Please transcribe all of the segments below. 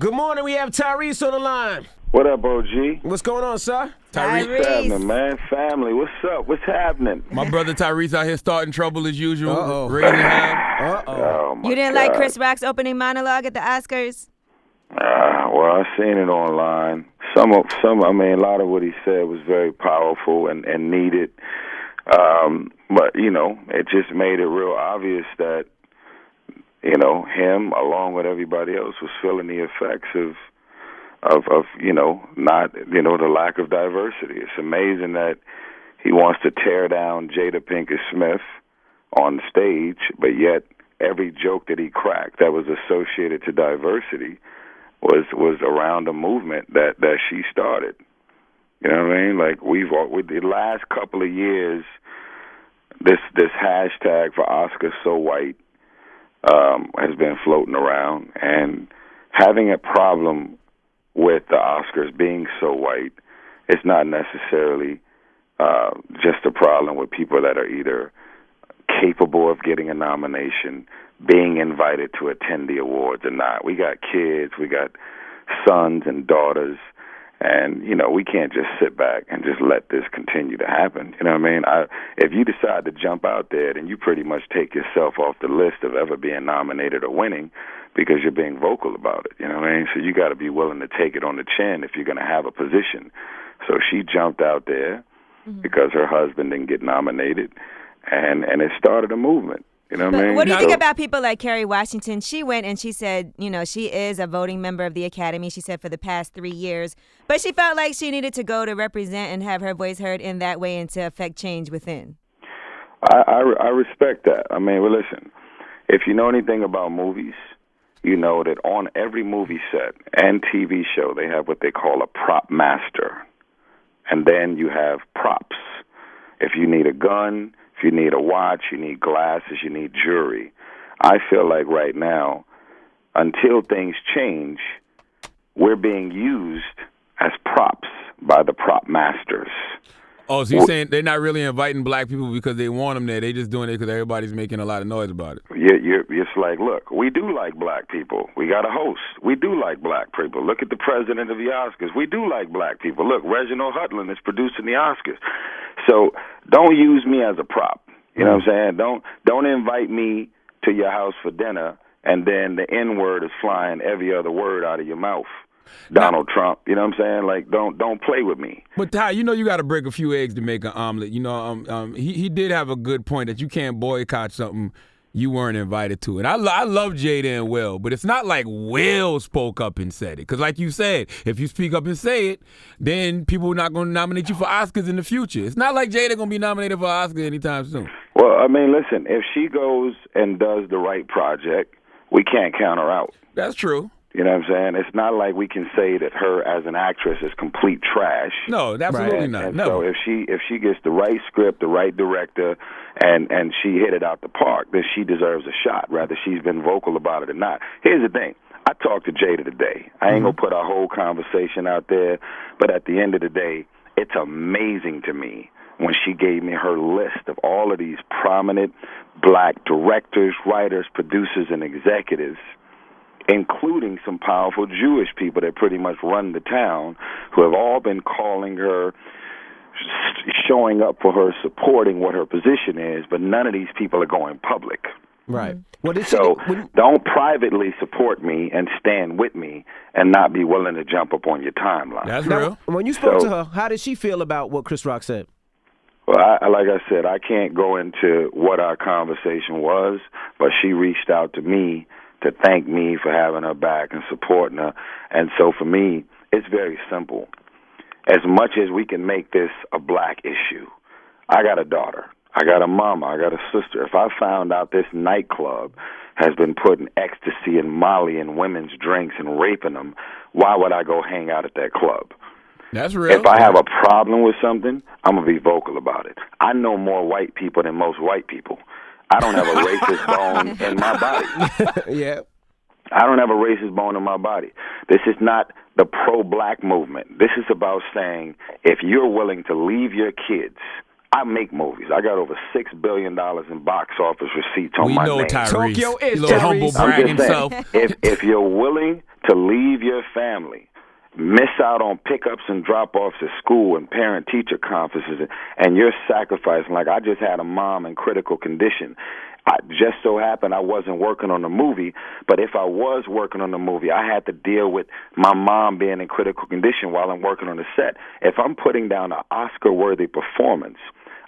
Good morning. We have Tyrese on the line. What up, OG? What's going on, sir? What's happening, man? Family, what's up? What's happening? My brother Tyrese out here starting trouble as usual. Uh-oh. Raising hell. Oh, my You didn't God. like Chris Rock's opening monologue at the Oscars? Well, I seen it online. A lot of what he said was very powerful and needed. But, it just made it real obvious that, him, along with everybody else, was feeling the effects of not, the lack of diversity. It's amazing that he wants to tear down Jada Pinkett Smith on stage, but yet every joke that he cracked that was associated to diversity was around a movement that she started. You know what I mean? Like with the last couple of years, this hashtag for Oscars So White has been floating around, and having a problem with the Oscars being so white, it's not necessarily just a problem with people that are either capable of getting a nomination, being invited to attend the awards or not. We got kids, we got sons and daughters, and, we can't just sit back and just let this continue to happen. You know what I mean? If you decide to jump out there, then you pretty much take yourself off the list of ever being nominated or winning because you're being vocal about it. You know what I mean? So you got to be willing to take it on the chin if you're going to have a position. So she jumped out there because her husband didn't get nominated, and it started a movement. You know what I mean? What do you think about people like Kerry Washington? She went and she said, she is a voting member of the Academy, she said, for the past 3 years. But she felt like she needed to go to represent and have her voice heard in that way and to affect change within. I respect that. I mean, well, listen, if you know anything about movies, you know that on every movie set and TV show, they have what they call a prop master. And then you have props. If you need a gun, if you need a watch, you need glasses, you need jewelry. I feel like right now, until things change, we're being used as props by the prop masters. Oh, so you're saying they're not really inviting black people because they want them there. They just doing it because everybody's making a lot of noise about it. It's like, look, we do like black people. We got a host. We do like black people. Look at the president of the Oscars. We do like black people. Look, Reginald Hudlin is producing the Oscars. So don't use me as a prop. You know what I'm saying? Don't invite me to your house for dinner and then the N-word is flying every other word out of your mouth. Donald Trump, you know what I'm saying? Like, don't play with me. But Ty, you got to break a few eggs to make an omelet. He did have a good point that you can't boycott something you weren't invited to. And I love Jada and Will, but it's not like Will spoke up and said it. Because like you said, if you speak up and say it, then people are not going to nominate you for Oscars in the future. It's not like Jada going to be nominated for an Oscar anytime soon. Well, I mean, listen, if she goes and does the right project, we can't count her out. That's true. You know what I'm saying? It's not like we can say that her as an actress is complete trash. No, absolutely not. And Never. so if she gets the right script, the right director, and she hit it out the park, then she deserves a shot, whether she's been vocal about it or not. Here's the thing. I talked to Jada today. I ain't going to put our whole conversation out there, but at the end of the day, it's amazing to me when she gave me her list of all of these prominent black directors, writers, producers, and executives, including some powerful Jewish people that pretty much run the town, who have all been calling her, showing up for her, supporting what her position is, but none of these people are going public. Right. Don't privately support me and stand with me and not be willing to jump up on your timeline. That's real. When you spoke to her, how did she feel about what Chris Rock said? Well, like I said, I can't go into what our conversation was, but she reached out to me to thank me for having her back and supporting her. And so for me, it's very simple. As much as we can make this a black issue, I got a daughter, I got a mama, I got a sister. If I found out this nightclub has been putting ecstasy and Molly in women's drinks and raping them, why would I go hang out at that club? That's real. If I have a problem with something, I'm going to be vocal about it. I know more white people than most white people. I don't have a racist bone in my body. Yeah. I don't have a racist bone in my body. This is not the pro-black movement. This is about saying if you're willing to leave your kids I make movies. I got over $6 billion in box office receipts on We my know name. Tyrese. Tokyo is You little Tyrese. humble I'm brag I'm just saying, himself. if you're willing to leave your family, miss out on pickups and drop-offs at school and parent-teacher conferences, and you're sacrificing. Like, I just had a mom in critical condition. I just so happened I wasn't working on the movie, but if I was working on the movie, I had to deal with my mom being in critical condition while I'm working on the set. If I'm putting down an Oscar-worthy performance,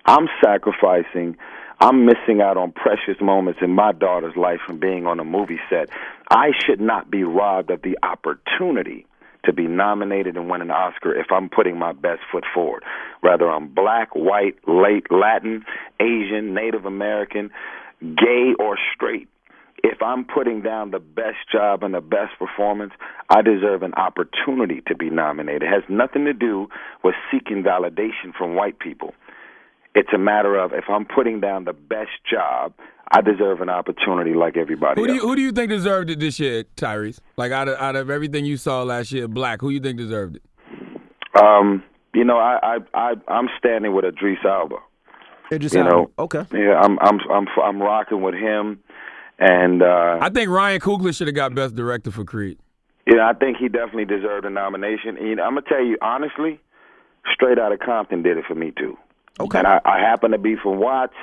I'm sacrificing, I'm missing out on precious moments in my daughter's life from being on a movie set. I should not be robbed of the opportunity to be nominated and win an Oscar if I'm putting my best foot forward. Whether I'm black, white, Latin, Asian, Native American, gay, or straight. If I'm putting down the best job and the best performance, I deserve an opportunity to be nominated. It has nothing to do with seeking validation from white people. It's a matter of if I'm putting down the best job, I deserve an opportunity like everybody else. Who do you think deserved it this year, Tyrese? Like out of everything you saw last year, black, who you think deserved it? I'm standing with Idris Elba. Idris Elba. Okay. Yeah, I'm rocking with him, and I think Ryan Coogler should have got Best Director for Creed. I think he definitely deserved a nomination. And, I'm gonna tell you honestly, Straight Outta Compton did it for me too. Okay. And I happen to be from Watts.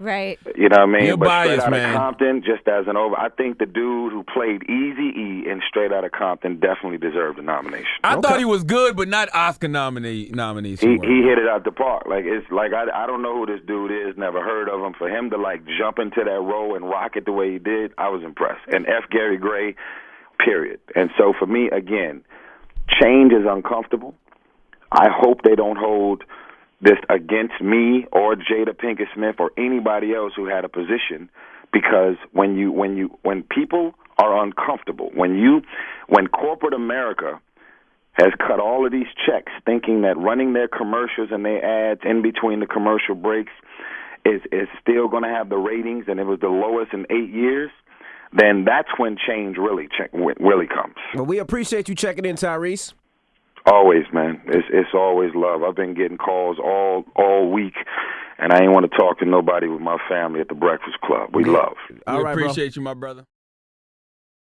Right. You know what I mean? You're but biased, Straight Outta man. Compton, just as an I think the dude who played Eazy-E in Straight Outta Compton definitely deserved a nomination. I thought he was good, but not Oscar nominees. He hit it out the park. Like it's like I don't know who this dude is, never heard of him. For him to like jump into that role and rock it the way he did, I was impressed. And F. Gary Gray, period. And so for me, again, change is uncomfortable. I hope they don't hold this against me or Jada Pinkett Smith or anybody else who had a position, because when people are uncomfortable, when corporate America has cut all of these checks thinking that running their commercials and their ads in between the commercial breaks is still going to have the ratings, and it was the lowest in 8 years, then that's when change really comes. Well, we appreciate you checking in, Tyrese. Always, man. It's always love. I've been getting calls all week, and I ain't want to talk to nobody with my family at the Breakfast Club. We love. We appreciate you, my brother.